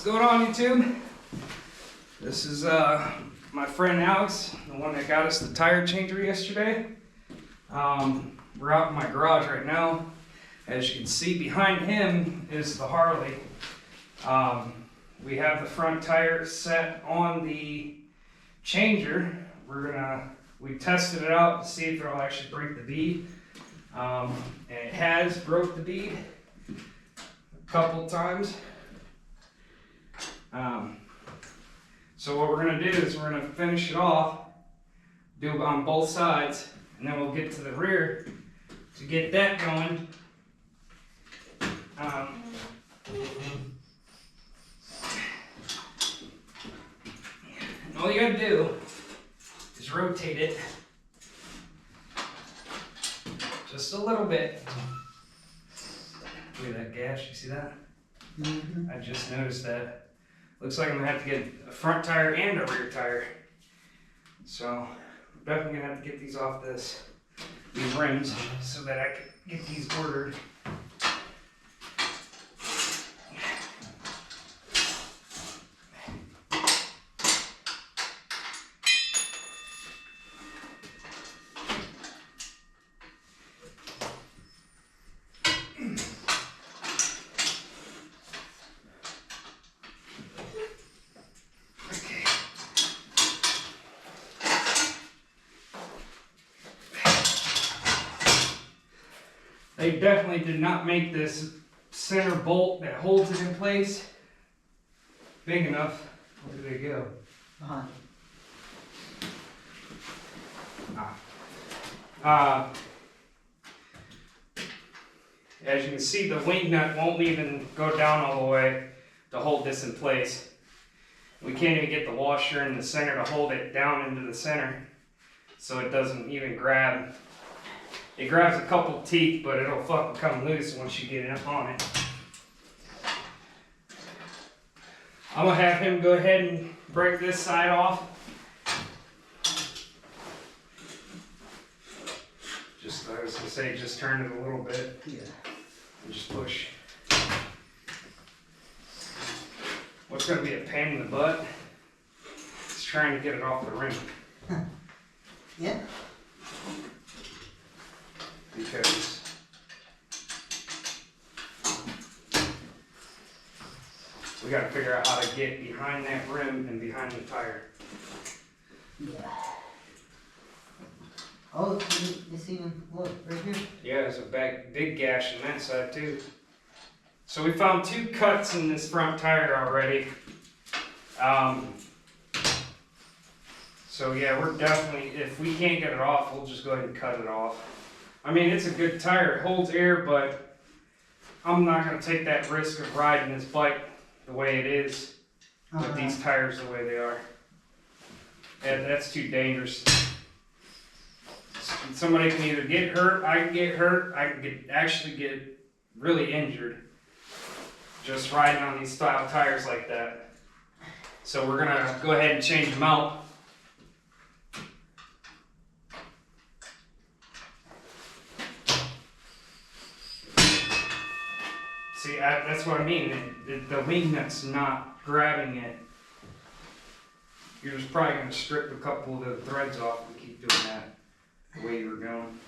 going on, YouTube? This is my friend Alex, the one that got us the tire changer yesterday. We're out in my garage right now. As you can see, behind him is the Harley. We have the front tire set on the changer. We tested it out to see if it'll actually break the bead. And it has broke the bead a couple times. So what we're going to do is we're going to finish it off, do it on both sides, and then we'll get to the rear to get that going. And all you got to do is rotate it just a little bit. Look at that gash, you see that? Mm-hmm. I just noticed that. Looks like I'm gonna have to get a front tire and a rear tire. So I'm definitely gonna have to get these off these rims so that I can get these ordered. They definitely did not make this center bolt that holds it in place big enough. Where did they go? Behind. As you can see, the wing nut won't even go down all the way to hold this in place. We can't even get the washer in the center to hold it down into the center so it doesn't even grab. It grabs a couple teeth, but it'll fucking come loose once you get it on it. I'm gonna have him go ahead and break this side off. Just, I was gonna say, just turn it a little bit. Yeah. And just push. What's gonna be a pain in the butt is trying to get it off the rim. Yeah. Because we got to figure out how to get behind that rim and behind the tire. Yeah. Oh, it's even, look, right here. Yeah, there's a big gash on that side too. So we found 2 cuts in this front tire already. So yeah, we're definitely, if we can't get it off, we'll just go ahead and cut it off. I mean, it's a good tire, it holds air, but I'm not going to take that risk of riding this bike the way it is with these tires the way they are. And that's too dangerous. Somebody can either get hurt, I can get hurt, I can actually get really injured just riding on these style tires like that. So we're going to go ahead and change them out. See, that's what I mean. The wing nut's not grabbing it. You're just probably going to strip a couple of the threads off and keep doing that the way you were going.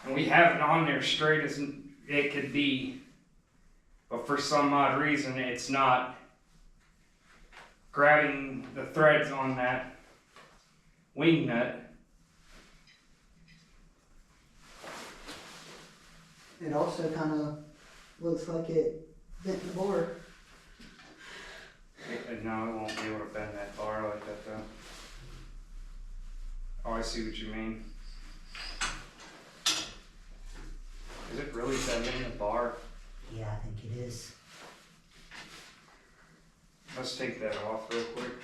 And we have it on there straight as it could be. But for some odd reason, it's not grabbing the threads on that wing nut. It also kind of looks like it bent the board. No, it won't be able to bend that bar like that though. Oh, I see what you mean. Is it really bending the bar? Yeah, I think it is. Let's take that off real quick.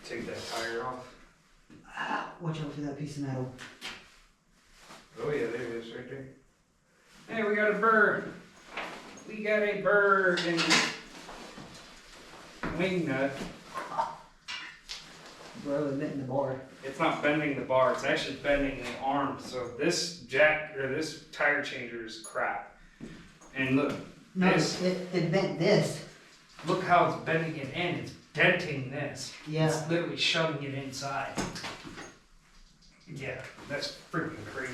Take that tire off. Watch out for that piece of metal. Oh yeah, there it is right there. Hey, we got a bird. We got a bird. And wing nut. Bro, it bent the bar. It's not bending the bar, it's actually bending the arm. So this this tire changer is crap. And look, No, this, it bent this. look how it's bending it in. It's denting this. Yeah. It's literally shoving it inside. Yeah, that's freaking crazy.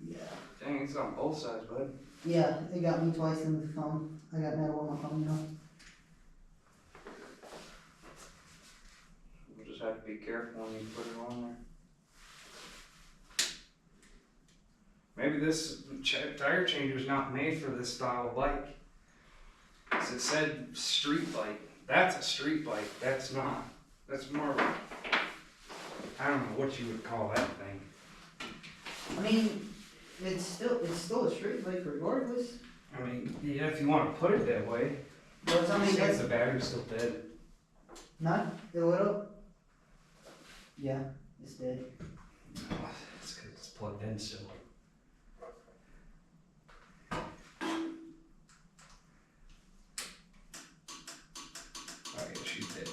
Yeah. Dang, it's on both sides, bud. Yeah, it got me twice in the phone. I got metal on my phone now. We'll just have to be careful when you put it on there. Maybe this tire changer is not made for this style of bike. 'Cause it said street bike. That's a street bike. That's not. That's more of a, I don't know what you would call that thing. I mean, it's still a street bike regardless. I mean, yeah, if you want to put it that way. But I mean, Because the battery's still dead. no, it lit up. Yeah, it's dead. Oh, it's because it's plugged in still. Oh yeah, she's dead.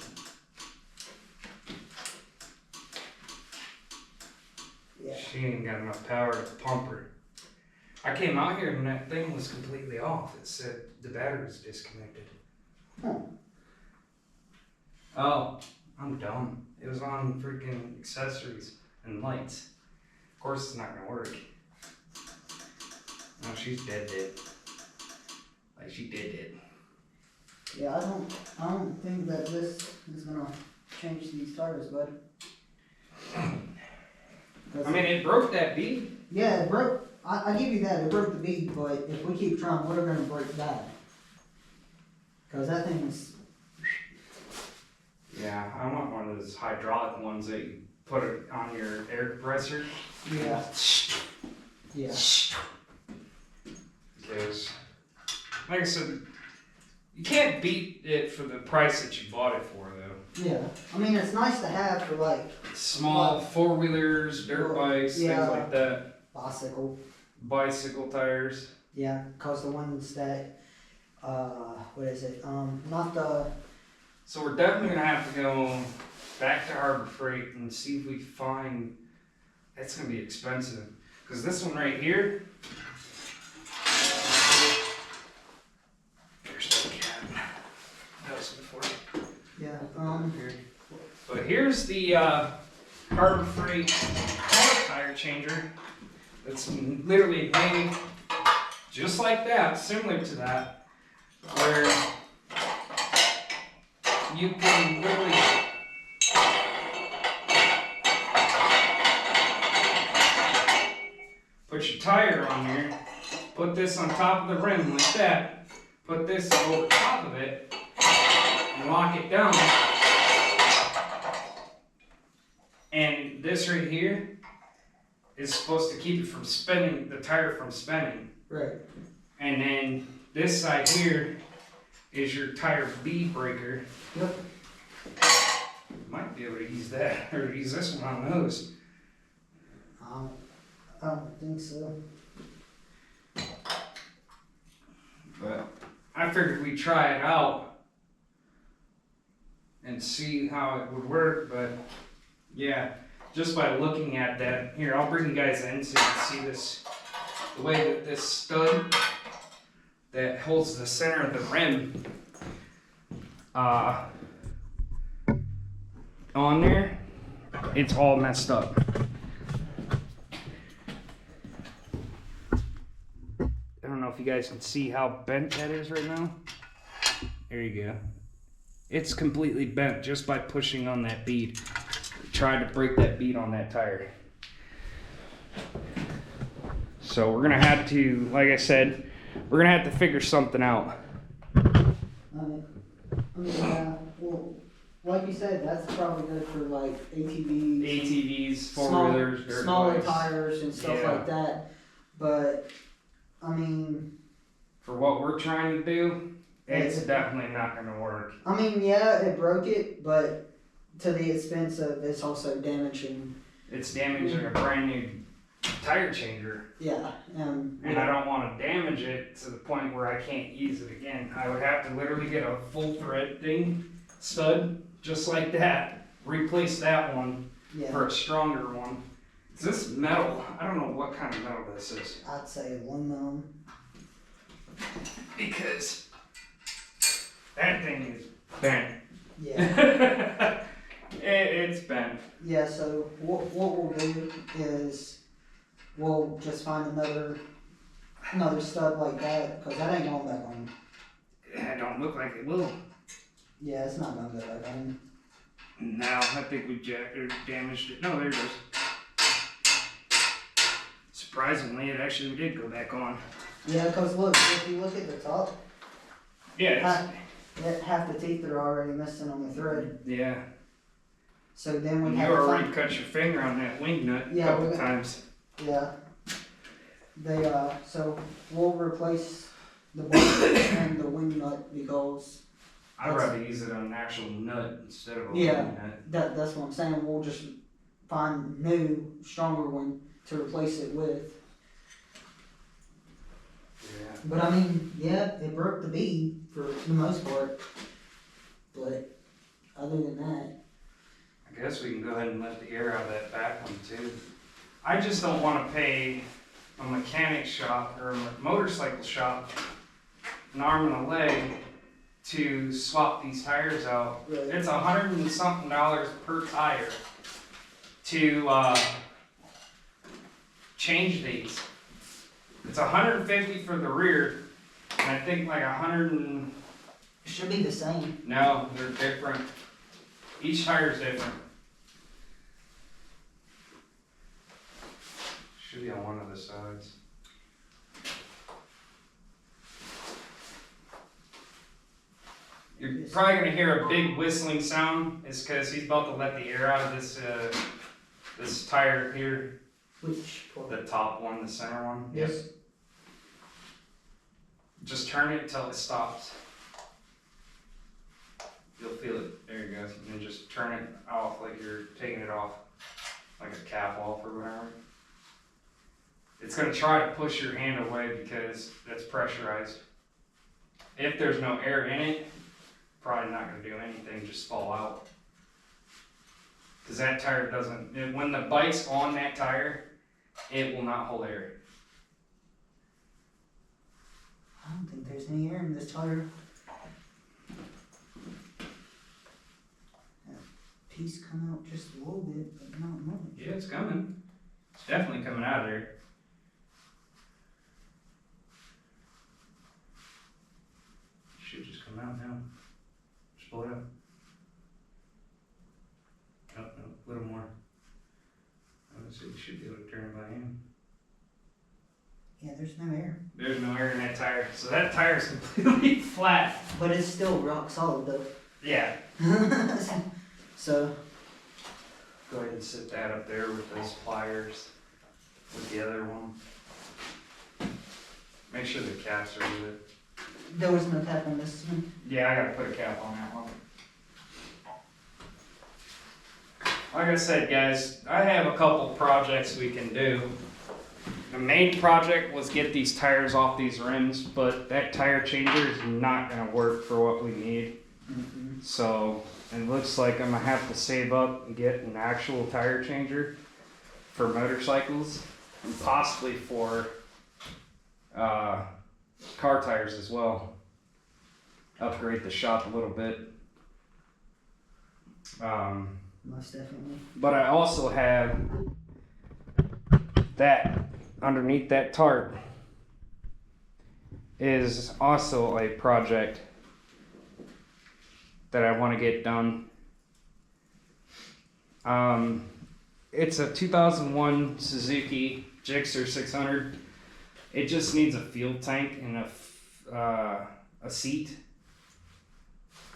Yeah. She ain't got enough power to pump her. I came out here and that thing was completely off. It said the battery was disconnected. Huh. Oh, I'm dumb. It was on freaking accessories and lights. Of course it's not gonna work. No, she's dead. Like she dead. Yeah, I don't think that this is gonna change these tires, bud. I mean, it broke that bead. Yeah, it broke. I give you that. It broke the bead, but if we keep trying, we're gonna break that. Cause that thing's. Yeah, I want one of those hydraulic ones that you put it on your air compressor. Yeah. Yeah. Because, like I said, you can't beat it for the price that you bought it for, though. Yeah. I mean, it's nice to have for like Small four-wheelers, dirt bikes, Yeah. things like that. bicycle. Bicycle tires. Yeah, cause the ones that, what is it? Not the. So we're definitely gonna have to go back to Harbor Freight and see if we find. It's gonna be expensive because this one right here. There's the cat. That was before. Yeah. Here. But here's the Harbor Freight tire changer. That's literally made just like that, similar to that, where you can literally put your tire on there, put this on top of the rim like that, put this over top of it, and lock it down. And this right here is supposed to keep it from spinning, the tire from spinning. Right. And then this side here is your tire bead breaker. Yep. Might be able to use that, or use this one on those. I don't think so. But I figured we'd try it out and see how it would work, but yeah, just by looking at that, here, I'll bring you guys in so you can see this, the way that this stud that holds the center of the rim on there, it's all messed up. I don't know if you guys can see how bent that is right now. There you go. It's completely bent just by pushing on that bead. Trying to break that bead on that tire. So we're gonna have to, like I said, we're gonna have to figure something out. Well, like you said, that's probably good for like ATVs. ATVs, four-wheelers, dirt smaller bikes. tires and stuff Yeah. like that. But, I mean... For what we're trying to do, it's Yeah. definitely not gonna work. I mean, yeah, it broke it, but to the expense of it's also damaging. It's damaging a brand new tire changer. Yeah, And I don't want to damage it to the point where I can't use it again. I would have to literally get a full thread thing, stud, just like that. Replace that one yeah, for a stronger one. Is this metal? I don't know what kind of metal this is. I'd say aluminum. Because that thing is bent. Yeah. It's bent. Yeah, so what we'll do is we'll just find another stud like that, because that ain't going back on. It don't look like it will. Yeah, it's not gonna go back on. No, I think we jacked or damaged it. No, there it goes. Surprisingly, it actually did go back on. Yeah, because look, if you look at the top, Yeah. half the teeth are already missing on the thread. Yeah. So then we You have to already find, cut your finger on that wing nut a Yeah, couple times. yeah. So we'll replace the bolt and the wing nut because I'd rather use it on an actual nut instead of a Yeah. wing nut. that's what I'm saying. We'll just find new, stronger one to replace it with. Yeah. But I mean, yeah, it broke the bead for the most part. But other than that, I guess we can go ahead and let the air out of that back one too. I just don't want to pay a mechanic shop or a motorcycle shop an arm and a leg to swap these tires out. Right. It's $100 and something per tire to change these. It's $150 for the rear, and I think like 100 and it should be the same. no, they're different. Each tire's different. Should be on one of the sides. You're probably gonna hear a big whistling sound. It's because he's about to let the air out of this tire here, Which part? the top one, the center one. Yes. Just turn it until it stops. You'll feel it. There you go. And then just turn it off like you're taking it off, like a cap off or whatever. It's going to try to push your hand away because that's pressurized. If there's no air in it, probably not going to do anything, just fall out. Because that tire doesn't, when the bike's on that tire, it will not hold air. I don't think there's any air in this tire. That piece come out just a little bit, but not much. Yeah, it's coming. It's definitely coming out of there. Should just come out now. Just pull it up. Oh, no, a little more. Obviously, you should be able to turn it by hand. Yeah, there's no air. There's no air in that tire, so that tire is completely flat. But it's still rock solid though. Yeah. So, Go ahead and sit that up there with those pliers with the other one. Make sure the caps are good. there was no cap on this one. Yeah, I gotta put a cap on that one. Like I said, guys, I have a couple projects we can do. The main project was get these tires off these rims, but that tire changer is not gonna work for what we need. So it looks like I'm gonna have to save up and get an actual tire changer for motorcycles and possibly for car tires as well. Upgrade the shop a little bit. Most definitely. But I also have that underneath that tarp is also a project that I want to get done. It's a 2001 Suzuki Gixxer 600. It just needs a fuel tank and a seat,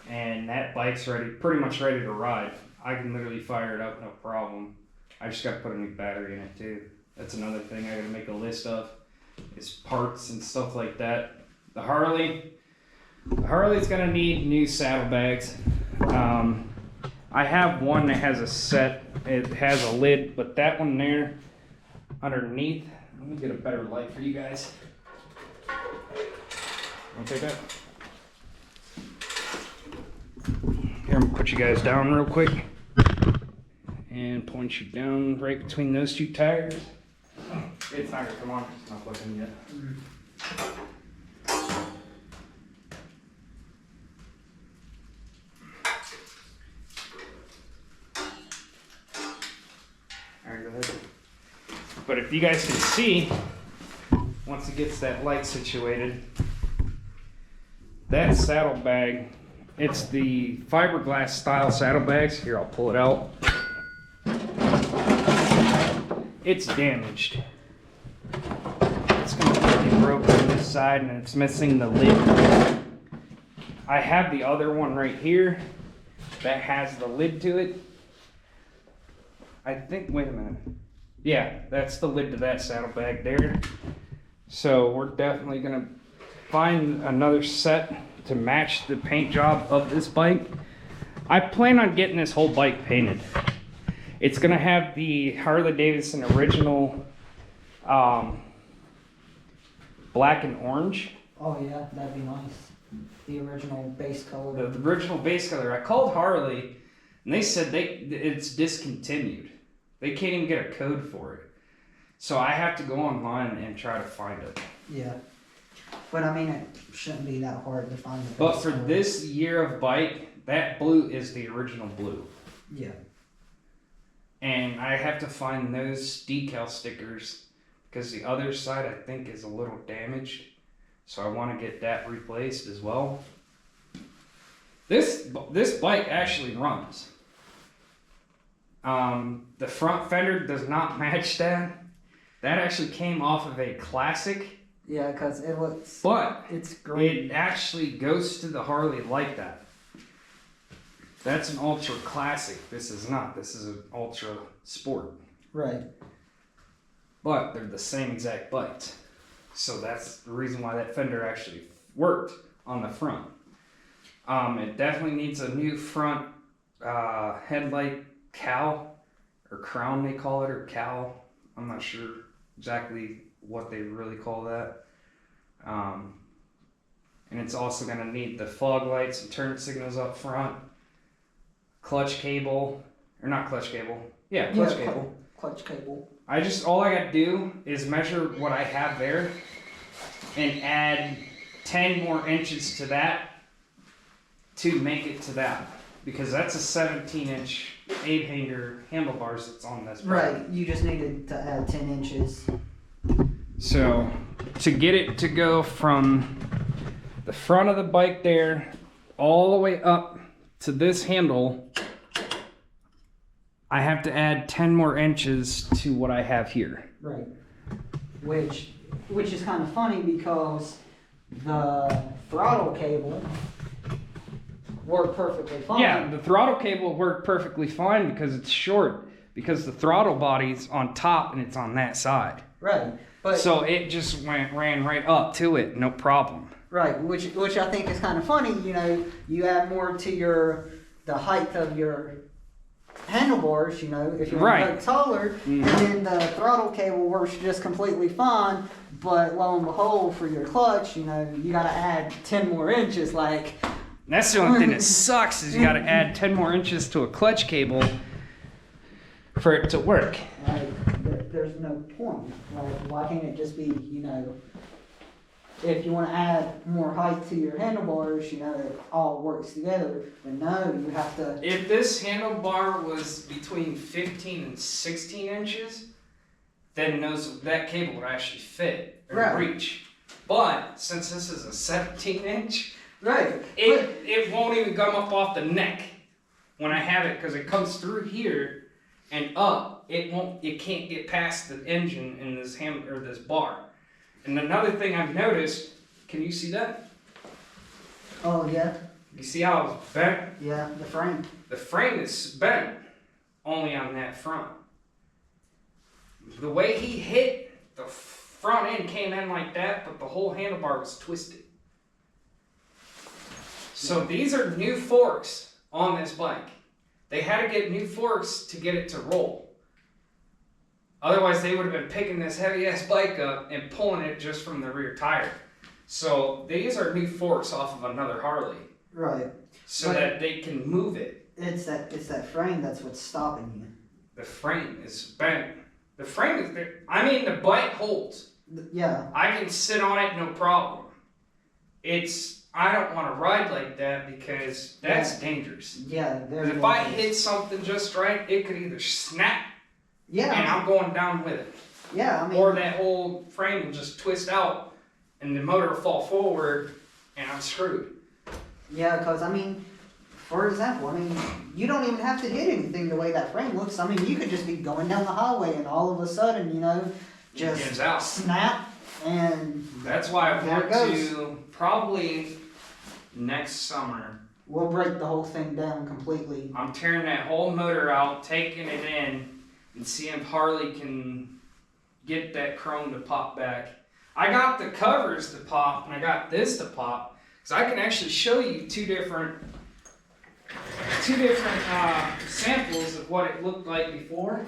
and that bike's ready, pretty much ready to ride. I can literally fire it up, no problem. I just got to put a new battery in it too. That's another thing I got to make a list of, is parts and stuff like that. The Harley's gonna need new saddlebags. I have one that has a set. It has a lid, but that one there, underneath. Let me get a better light for you guys. Want to take that? Here, I'm gonna put you guys down real quick and point you down right between those two tires. It's not gonna come on, it's not plugging yet. Alright, go ahead. But if you guys can see, once it gets that light situated, that saddlebag, it's the fiberglass style saddlebags. Here, I'll pull it out. It's damaged. It's completely broken on this side and it's missing the lid. I have the other one right here that has the lid to it. I think, wait a minute. Yeah, that's the lid to that saddlebag there. So we're definitely gonna find another set to match the paint job of this bike. I plan on getting this whole bike painted. It's gonna have the Harley Davidson original black and orange. Oh yeah, that'd be nice. The original base color. The original base color. I called Harley and they said it's discontinued. They can't even get a code for it. So I have to go online and try to find it. Yeah. But I mean, it shouldn't be that hard to find the base But for color. this year of bike, that blue is the original blue. Yeah. And I have to find those decal stickers because the other side I think is a little damaged. So I want to get that replaced as well. This bike actually runs. The front fender does not match that. That actually came off of a classic. Yeah, because it looks. But it's great. it actually goes to the Harley like that. That's an ultra classic. This is not. This is an ultra sport. Right. But they're the same exact bikes. So that's the reason why that fender actually worked on the front. It definitely needs a new front headlight cowl or crown they call it, or cowl. I'm not sure exactly what they really call that. And it's also going to need the fog lights and turn signals up front, clutch cable, or not clutch cable. Yeah, clutch cable. Clutch cable. All I got to do is measure what I have there and add 10 more inches to that to make it to that. Because that's a 17-inch Abe hanger handlebars that's on this bike. Right, you just needed to add 10 inches. So, to get it to go from the front of the bike there all the way up to this handle, I have to add 10 more inches to what I have here. Right. Which is kind of funny because the throttle cable worked perfectly fine. Yeah, the throttle cable worked perfectly fine because it's short, because the throttle body's on top and it's on that side. Right. But so it just ran right up to it, no problem. Right, which I think is kind of funny. You know, you add more to the height of your handlebars. You know, if you want to go taller, and then the throttle cable works just completely fine. But lo and behold, for your clutch, you know, you got to add 10 more inches. Like, that's the only thing that sucks is you got to add 10 more inches to a clutch cable for it to work. Like, there's no point. Like, why can't it just be, you know, if you want to add more height to your handlebars, you know, it all works together. But no, you have to. If this handlebar was between 15 and 16 inches, then that cable would actually fit or reach. But since this is a 17-inch, right, it won't even come up off the neck when I have it, because it comes through here and up. It can't get past the engine in this this bar. And another thing I've noticed, can you see that? Oh yeah. You see how it's bent? Yeah, the frame. The frame is bent only on that front. The way he hit, the front end came in like that, but the whole handlebar was twisted. So these are new forks on this bike. They had to get new forks to get it to roll. Otherwise, they would have been picking this heavy ass bike up and pulling it just from the rear tire. So these are new forks off of another Harley. Right. So that they can move it. It's that frame that's what's stopping you. The frame is bent. The frame is there. I mean, the bike holds. Yeah. I can sit on it, no problem. I don't want to ride like that because that's dangerous. Yeah. Because if I hit something just right, it could either snap. Yeah. And I'm going down with it. Yeah, I mean. Or that whole frame will just twist out, and the motor will fall forward, and I'm screwed. Yeah, because I mean, for example, I mean, you don't even have to hit anything the way that frame looks. I mean, you could just be going down the highway, and all of a sudden, you know, just snap, and that's why I want to probably next summer. We'll break the whole thing down completely. I'm tearing that whole motor out, taking it in, and seeing if Harley can get that chrome to pop back. I got the covers to pop, and I got this to pop. So I can actually show you two different samples of what it looked like before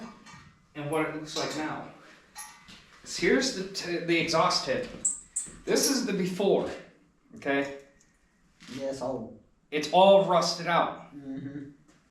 and what it looks like now. So here's the exhaust tip. This is the before, okay? Yes, it's all rusted out. Mm-hmm.